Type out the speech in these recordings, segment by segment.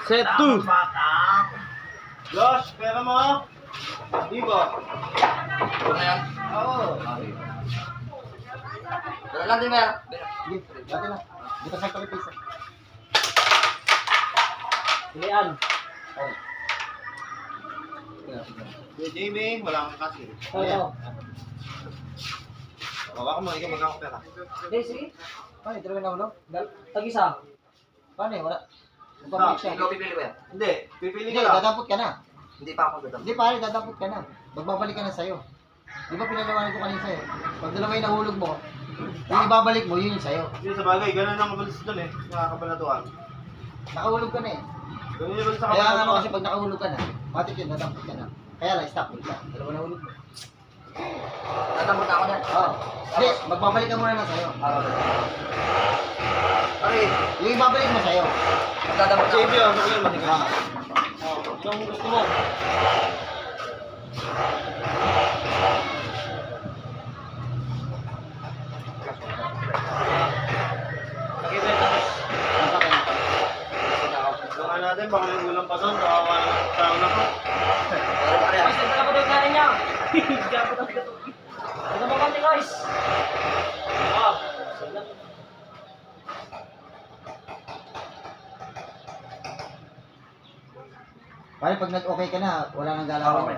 Set 2. Los, pera mo. Di ba? Ito na yan. Oo. Dala lang din, Mer. Sige, dati na. Dito sa kalipisa. Pilihan. Oh. Kuya Jamie, wala kang kasi. Ayan. Baka mo, ikaw magkakapera. Hindi, sige. Paano, ito na ulo? Tag-isa. Paano eh, wala. Magpapalik siya. Ikaw pipili ba yan? Hindi, pipili Hindi, ka lang. dadampot ka na. Hindi pa ako dadam. Hindi pare, dadampot ka na. Magbabalik ka na sa'yo. Di ba pinalawanan ko kanina sa'yo? Pag dalawa yung nahulog mo, yung ibabalik mo, yun yung sa'yo. Hindi, sa bagay, ganun ang kabalis doon eh. Nakakabalatuan. Nakahulog ka na eh. Ganun yung sa Kaya nga kabalatuan. kasi pag nakahulog ka na, matik yun, dadampot ka na. Kaya lang, stop mo ka. Dalawa na hulog mo. Dadamot na ako niyan. Oo. Hindi, magbabalik ka muna na sa'yo. Pare, Yung ibabalik mo sa'yo. dadamot na ako. Jamie, ano ko yun, matigas. Ah. Yung gusto mo. Langan natin, baka may ulam pa doon. Kawawa ng tao na ko. Pare, pare. Dala ko doon kanin niya. Gago na ito. Ito mo konti guys. Ah. Pare, pag nag-okay ka na, wala nang galaw. Okay.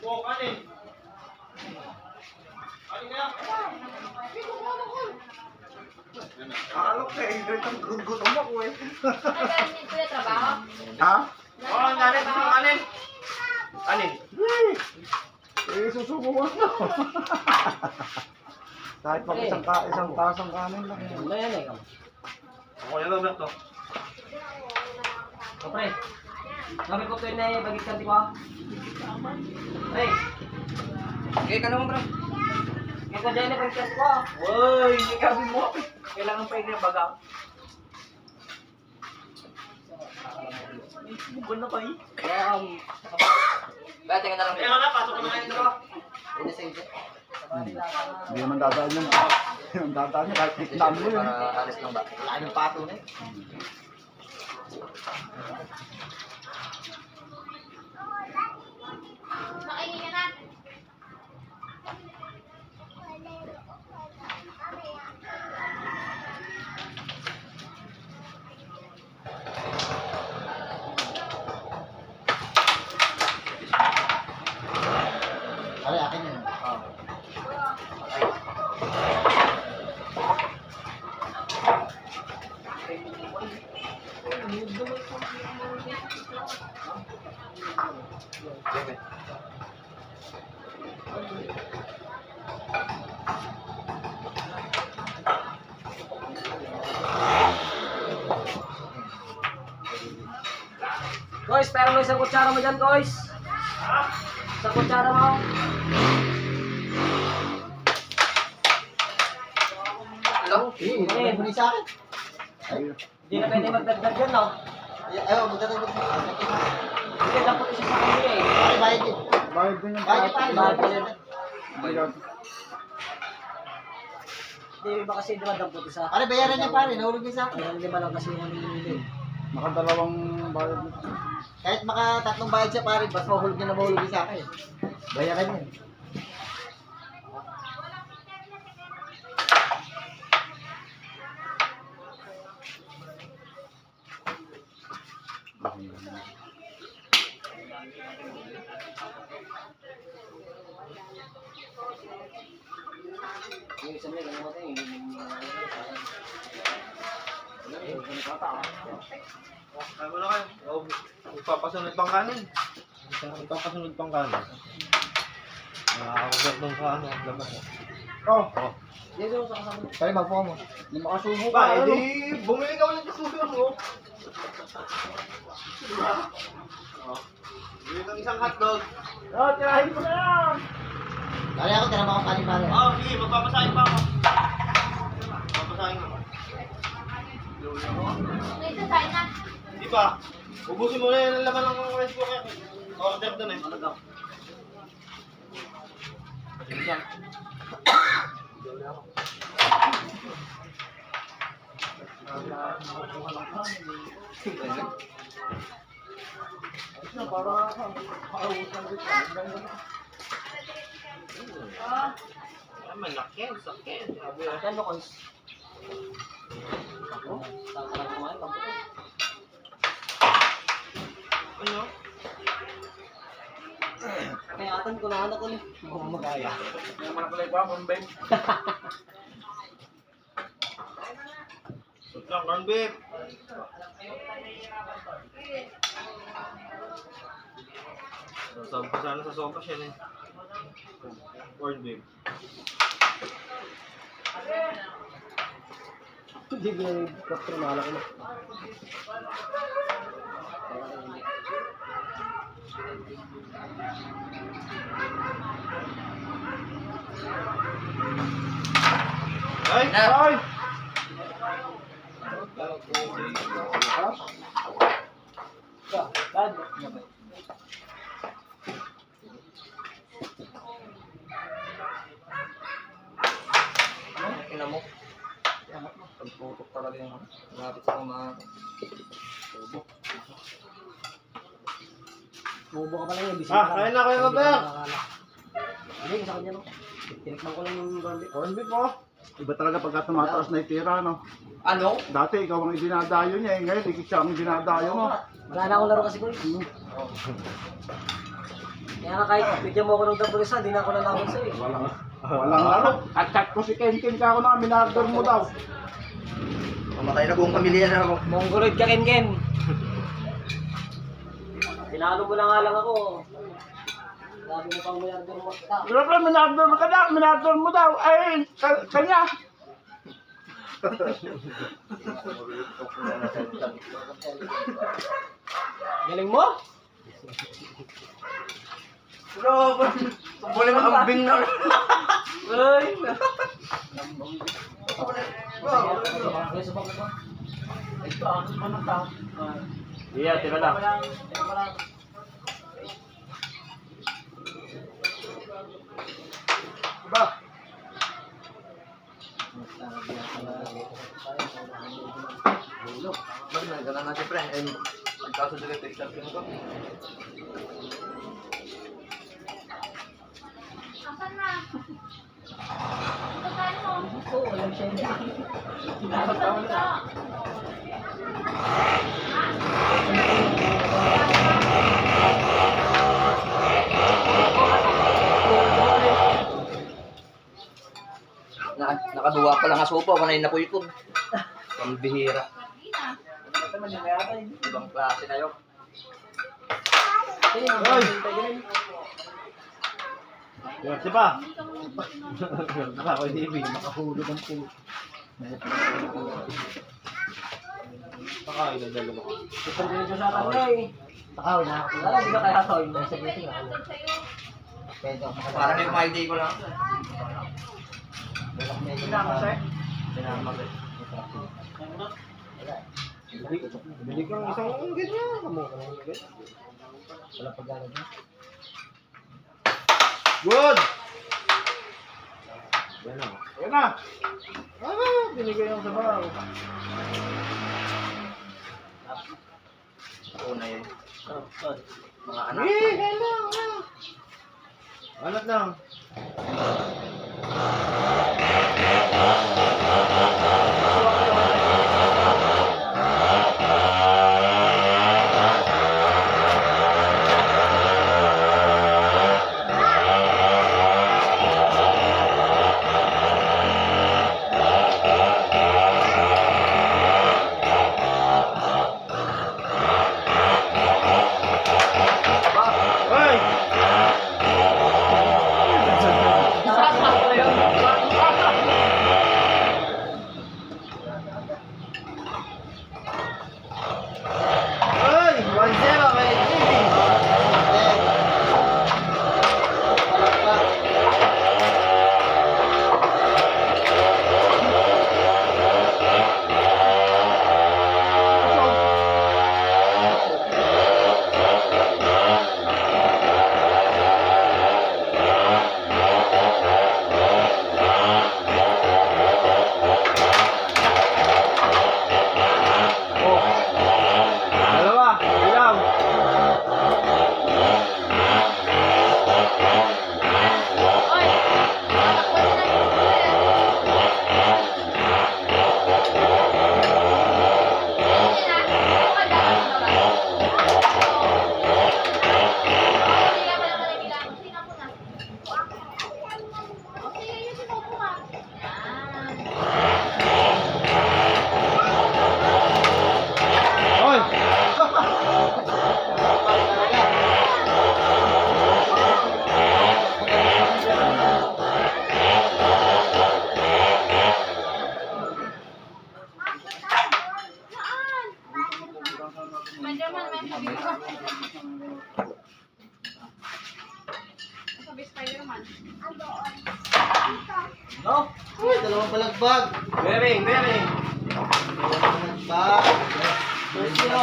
Oo, kanin. Kanin na. Alok ka, Ingrid, ang gutom ako eh. Nagkaroon ko yung trabaho. Ha? Oo, kanin. Gusto mo kanin? Kanin. Eh, susubo mo na. Kahit pag isang tasang kanin lang. Ano yan eh. Ako yung Roberto. Kapre. Sabi ko ito na bagit kanti ko. Hey. Okay ka naman, bro. Kaya ko dyan na bagit kanti ko. Uy, hindi gabi mo. Kailangan pa yung baga. Bukol na pa eh. Kaya tingnan na lang. Kaya nga, pasok ko na kayo dalawa. Hindi naman dadaan yun. Hindi naman dadaan yun. Kahit tiklaan mo yun. Para alis lang ba? Wala nang pato na eh. Makainin ka na. Pare, akin yun. Jamie. Guys, pero mo isang kutsara mo dyan guys. Isang kutsara mo. Hello? Eh, muli sa akin. Hindi na pwede magdagdag yan no. Ayaw, magdadagdag mo. Hindi dapat isa sa kanila eh. Pare, bayad din. Bayad din yung Bayad pare, bayad din. Bayad. Hindi ba kasi di ba dampot isa? Pare, bayaran niya pare, nahulog din sa akin. Kaya lima lang kasi yung nililin. Nakadalawang bayad dito. Kahit maka tatlong bayad siya pare, basta mahulog niya na mahulog din sa akin. Bayaran niya. Yung isa nila, ano natin, Kaya mo na kayo. Oo, magpapasunod pang kanin. Magpapasunod pang kanin. Nakakagat doon sa ano, laman. Oh, Dito sa kasama. Pare, magpuha mo. hindi makasubo ka. Ba, Ano? edi bumili ka ulit ng sugar mo. Bili ng isang hotdog. Oh, tirahin ko na yan! magpapasahin pa ako. Papasahin ako. May sasay na. Di ba? Ubusin mo na yan ang laman ng rice cooker. Order doon eh. Talaga. Sige yan. Ay, malaki. Sakit. Sabi yan. Ano ko? Ako? Saan kumain? Kampo ko. Ano? Kaya atan ko na anak ko ni. Mukhang magaya. May mga pala iba, Ben. Sut lang, corn beef. Sabi ko sana sa sopa siya eh. Corn beef. Hindi ko yung kapto na anak ko na. Ay! Ay! Dad. Ina mo. Pagputok talaga yung malapit sa mga... Bubo ka pala yung bisita. Ah, kain na kayo, Robert. Hindi, isa kanya no. Tinikman ko lang yung garlic. Corn beef oh! Iba talaga pagka tumataas na itira, no? Ano? Dati ikaw ang idinadayo niya, eh. Ngayon, ikaw siya ang idinadayo mo. Wala na akong laro kasi ko eh. Kaya nga kahit bigyan mo ako ng double isa, di na ako nalaman sa'yo eh. Walang laro. At chat ko si Ken ka ako na, minarder mo daw. Mamatay na buong pamilya na ako. Mongoloid ka, Ken. Tinalo mo na nga lang ako. Sabi mo pang mayarder mo kita. Pero pala, minarder mo daw. Ay, kanya. Galing mo? Pero, boleh maambing na. Ay! Iya, tira lang. Diba? Bang, nagana na siyempre. Pagkaso dito, take-up ko. Asan na? Sasay mo. Oo, walang siya niya. Asan ka? Nakaduwa pa lang asopa, kanay na po ipon. Pambihira. Ibang klase na yun. Ay! Diba pa? Ako hindi ibig. Nakahulog ang pulo. Baka idadalo ko. Super video sa akin na eh. Takaw na ako. Wala, di ba kaya to? Hindi. Sa meeting ako. Pwede ako Parang yung mga idea ko lang. Sinama, sir? Sinama, sir. Bili kang isang ganyan. Kamu ka lang ganyan. Wala paggalag na. Good! Yan na. Yan na. Ah, binigay yung sabaw. Una yun. Sorry. Mga anak. Eh, yan lang. Alat lang. Hoy! No? Uy, dalawang balagbag. Bering, bering. Dalawang balagbag. Sino?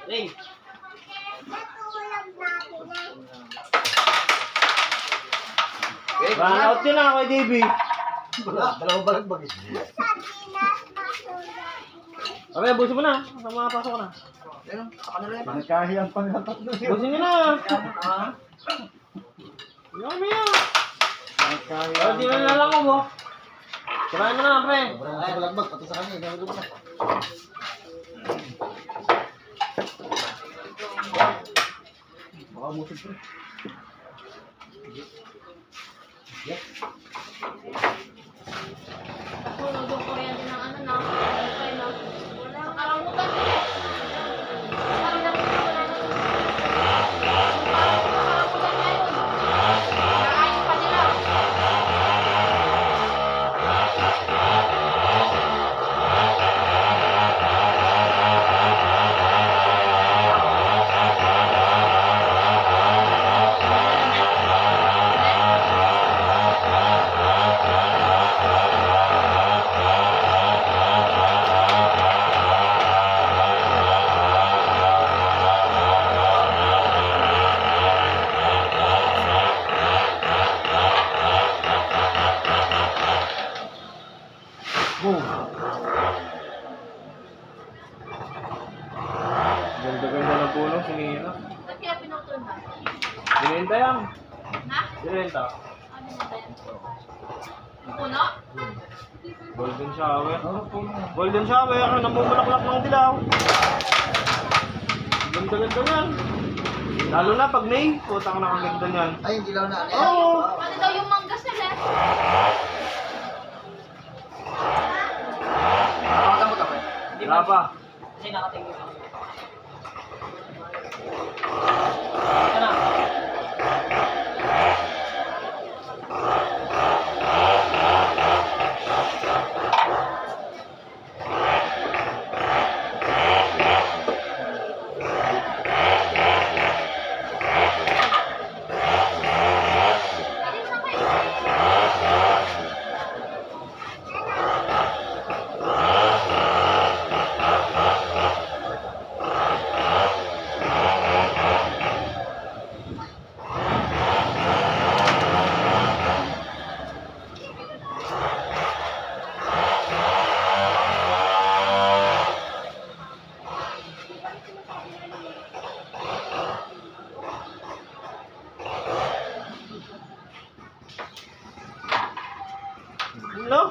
Ring. Run out yun na kay Davey. Dalawang balagbag eh. Okay, busin mo na. Pasok ko na. Ayun, saka na lang. Nagkahiyang pang tatlo yun. Busin nyo na. Yan mo yan. Oh, di na nalang mo, bo. Sirahin mo na, pre. Sobrang sa balagbag, pati sa kanya. Nahulog na. Baka musig ko. Tulog yung kuryente ng ano na. Wifi na. Wala. Sa karangutan. Sabi na ko na wala na. Sa karangutan ngayon. Nakaayos pa nila. Ganda-ganda ng puno, sinira. Ba't kaya pinutol ba? Binenta yan. Na? Binenta. Ano ba yan? Yung puno? Golden shower. Golden shower, namumulaklak ng dilaw. Ganda-ganda yan. Lalo na pag May, putang nakaganda yan. Ay, hindi lang na. Oo. Ano daw yung manggas nila? Nakakamot ako eh. Wala pa. Kasi nakatingin ako. Ito na. Alis na kayo. Ano?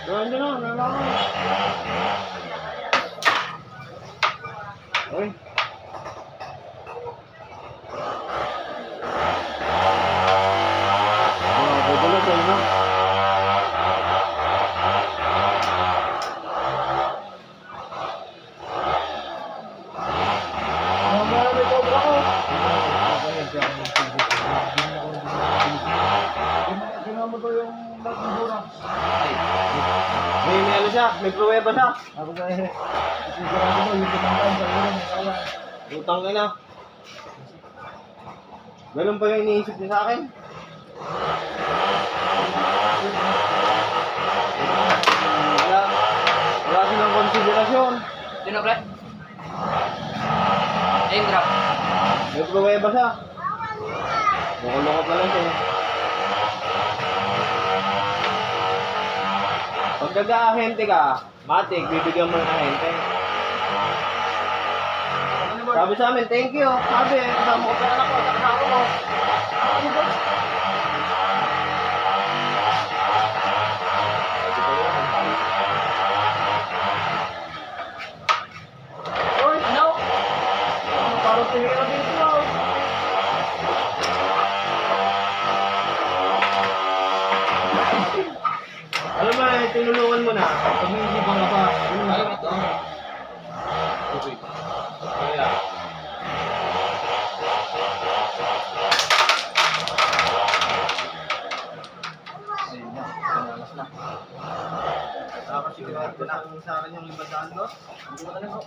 Ganda na, nalaman. Uy. Pagdala tayo na. May cobra ko. Ginawa mo to yung nagmura. May ano siya, may pruweba siya. Ako sa sigurado mo, yung tumangkan sa ulo ng kawan. Utang ka na. Ganun pa yung iniisip niya sa akin. Wala. Wala silang konsiderasyon. Sino, pre? Name drop. May pruweba siya. Loko-loko pa lang siya. Pag nag-aahente ka, matik, bibigyan mo ng ahente. Sabi sa amin, thank you. Sabi, kasama ko pa anak ko, kasama mo. Ano ba? tubig. Kaya. Ayun na, pinalas na. Tapos sigurado na kung sa akin yung 500 do. Hindi mo talaga.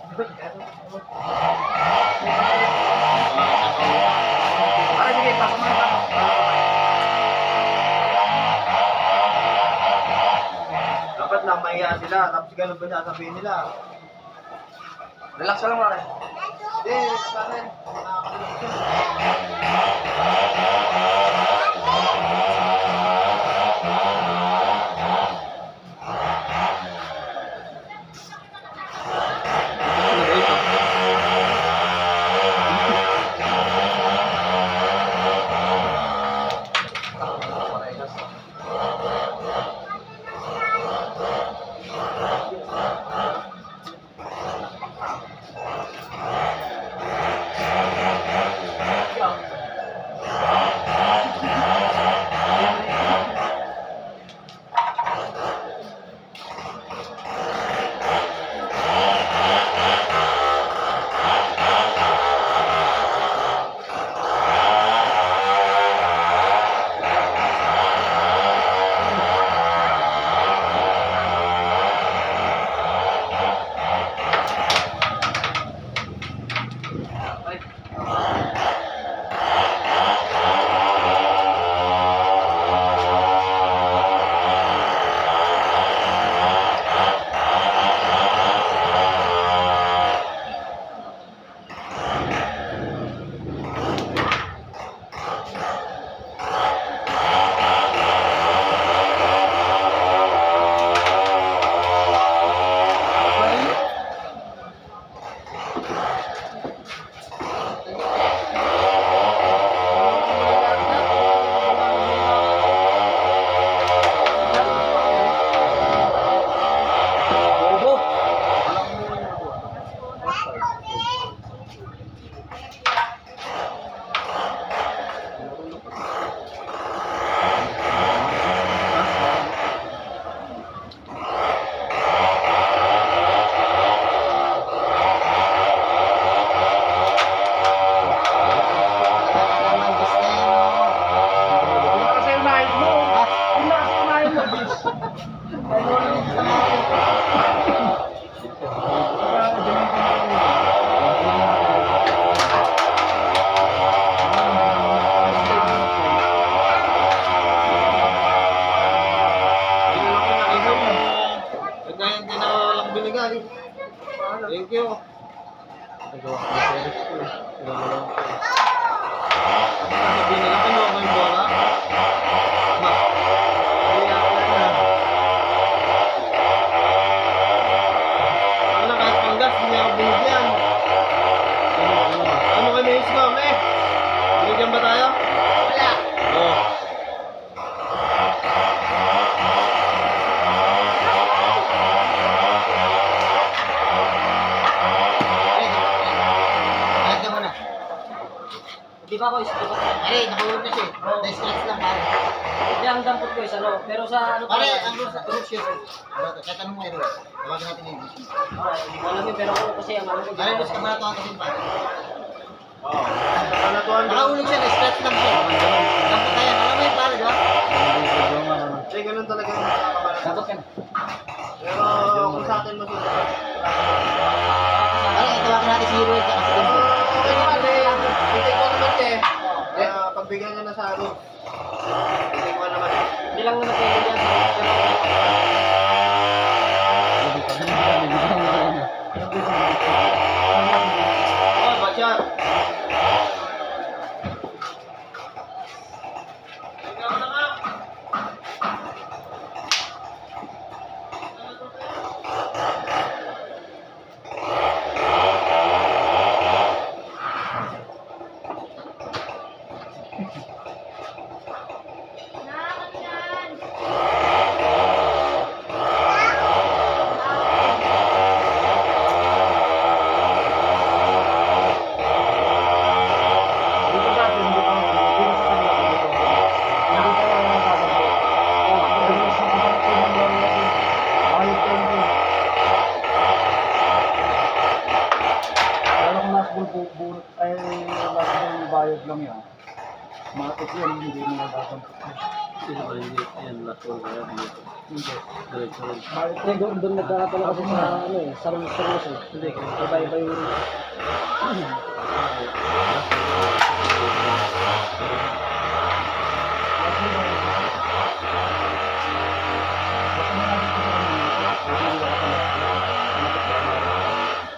Para sige, pasok mo na pasok. Dapat lang mahiya sila, tapos ganun ba sasabihin nila? Relax ka lang, Mare. Hindi, sa akin. Thank you. Sabi nila, kinuha ko yung bola. Ma. Kaya na. Ano, kahit panggas, hindi ako binigyan. Ano kayo may ismam eh? Binigyan ba tayo? Wala. Oo. Di ba ko isip ko? Pare, nakahulog na siya eh. Na-scratch lang pare. Hindi, ang dampot ko is ano. Pero sa ano Pare, ang rules yun. Kahit anong meron. Tawagin natin yung rules. Hindi ko alam yun, pero ako kasi ang ano ko. Pare, rules ka ba ito kasi pare? Oo. Panatuan doon. Nakahulog siya, na-scratch lang siya. Dapat na yan. Alam mo yun pare, di ba? Hindi, ganun talaga yung nakakabalan. Dapat ka na. Pero kung sa atin masusunod. Pare, tawagin natin si Hero at si Dembo. Okay naman eh. Hindi ko naman siya eh. Kaya pagbigyan niya na sa akin. Hindi ko naman eh. Hindi lang naman kayo dyan. Pero Oh, bachat. Ikaw na nga. Nakakalian. expired lang yan. Matik yan, hindi mo nagkakampit. Sino ba hindi? Yan, last one kaya dito. Hindi. Diretso rin. Hindi, doon nagkakatalo kasi sa ano eh, sarong eh. Hindi, kaya Iba-iba yung...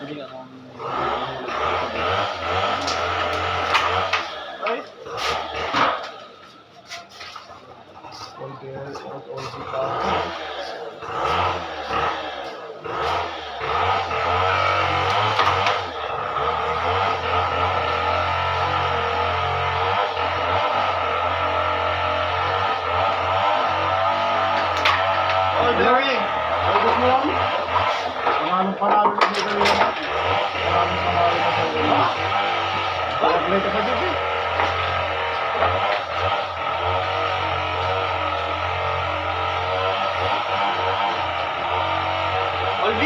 hindi ka kung... Ay, All girls, all guitar. all bearing. Ubus mo lang. Pangalong na dito yun. Maraming panalo na sa iyo. Pag-play ka pa dito eh. All B.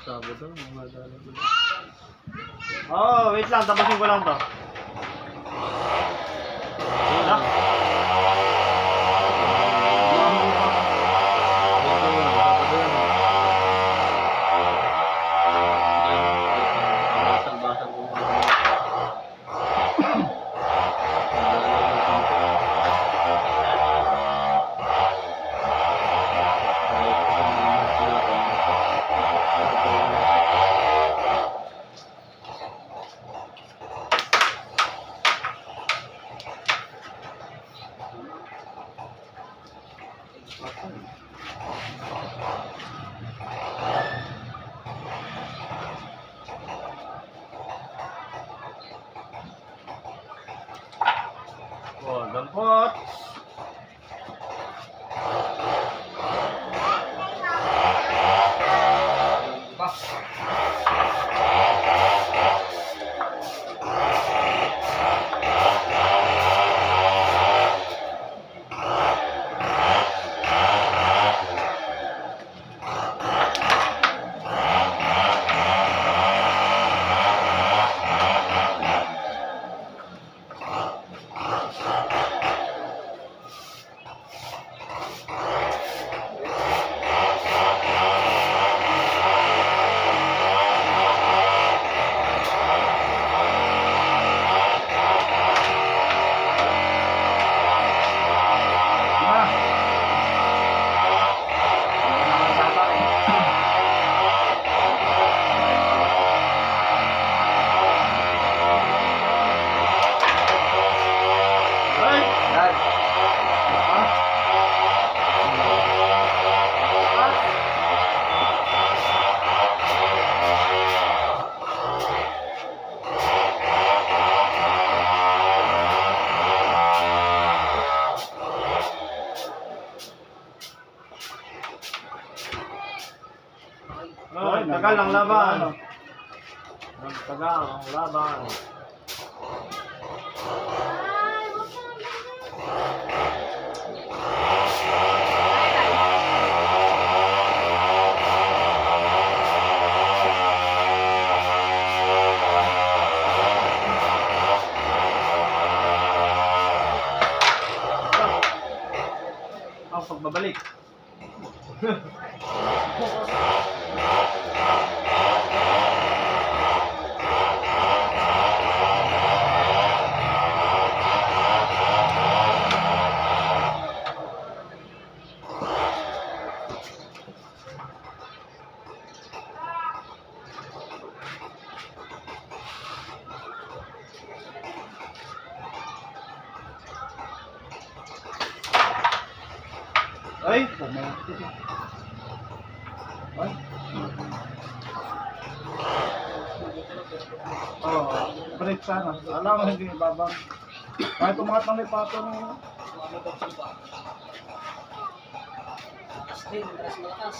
Sabado, mga dala. Oh, wait lang. Tapusin ko lang to. Yun na. Oh, dampot. Oh, tagal ang laban. Nagtagal ang laban. Ay, huwag ka na ganyan. Ang pagbabalik. Ay, Ay. Oh, break sana. Alam mo hindi babang. Kahit umangat ng lipato mo. Lakas din, lakas malakas.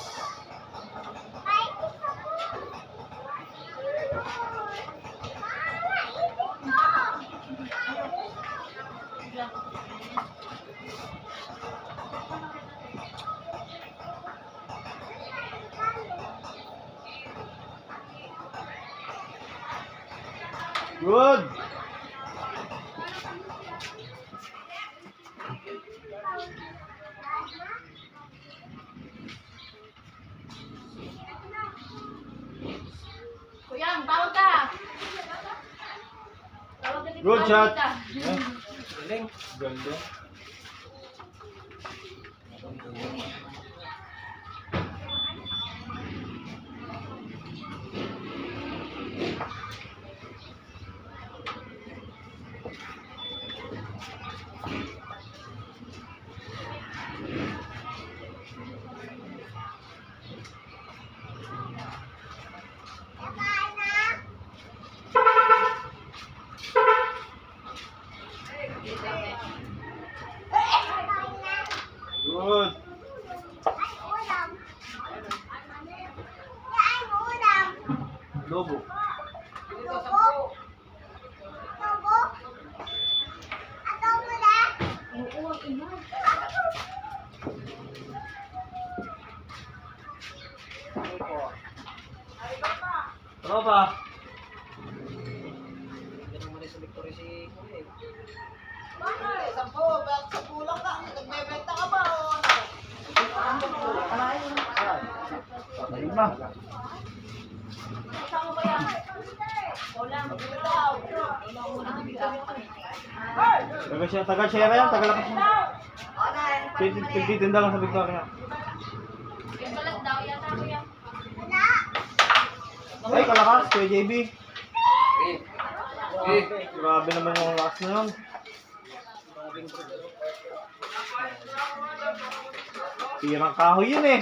good. Kuyang, tawag ka. Tawag ka dito. Good shot. Tawag ka. Galing. Ganda. Good. Lobo. Oo, ina. Ano ba? Hindi naman sa victory si Kuya eh. Ayun na. Kasama ba yan? Wala, magbitaw. Taga share yan, taga lakas mo. Titinda lang sa Victoria. Yung balat daw, yata ko yan. Ay, kalakas, Kuya JB. Grabe naman yung lakas na yun. Tirang kahoy yun eh.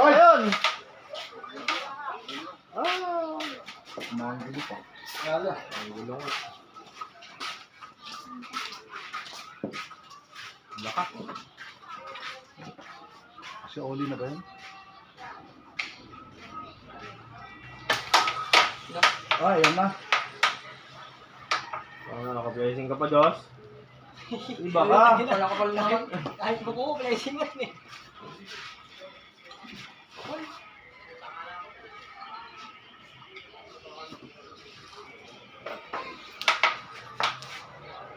Ayun! Ah! Manggili pa. Wala. Gulong. Lakas. Si Oli na ba yun? Ah, yun na. Naka-blessing ka pa, Diyos. Iba ka. Wala ka pala naman. Kahit buko, blessing yan eh.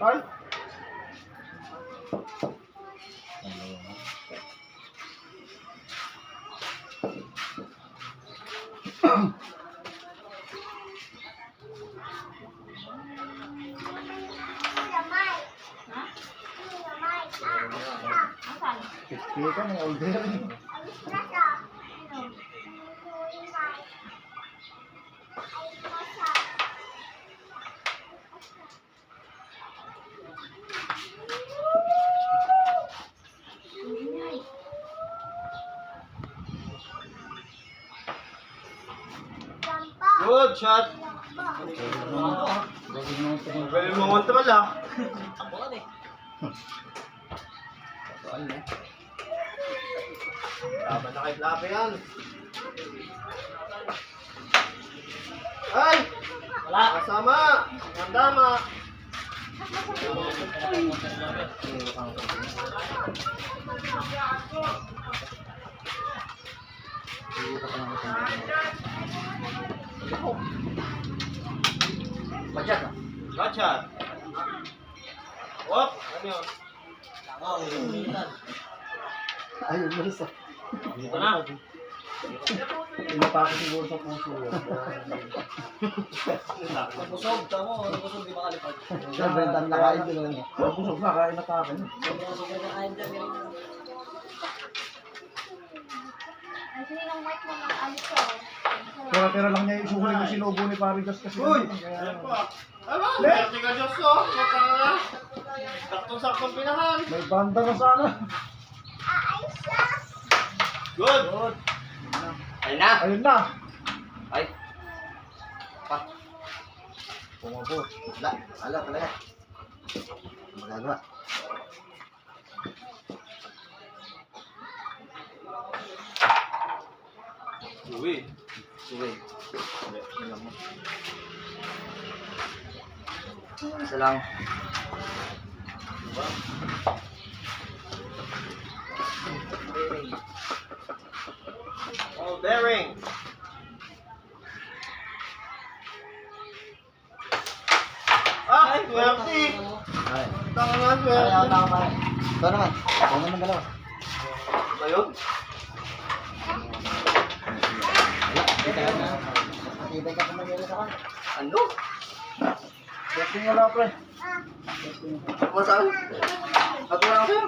Ay! Asan? Kaya ka ng order. Good shot. Galing mo control ah. Tapuan eh. Laban na kay Flappy yan. Ay! Wala. Kasama! Ang dama! Budget ah. Gotcha! Wop! Ano yun? Ayun, malis ah. Dito na. Pinapa ko siguro sa puso yun. Nabusog, tamo. Nabusog, di makalipad. Siyempre, ang dami nakain doon. Busog na, kain na takin. Sobrang na kain kami. Ay, sino ng mic mo ng alis ko? Tira-tira lang niya isuhuli yung sinubo ni Parigas kasi. Uy! Kaya, Ano? Swerte ka Diyos ko! Swerte ka na! Saktong-saktong pinahan! may banda na sana. Good! Ayun na. Ayun na. Ay. Pa. Pumabot. Wala. Wala talaga. Magagawa. Uwi! Sige. Isa lang. All bearing! Ah! Swerte! Ay. Taka nga Ay, swerte! tama pa. Ito naman. Ito naman dalawa. Ba yun? Wala. Kita na. Matibay ka pa nagyari sa kanya. Ano? Testing wala pre. Masaan? At wala ka sa'yo?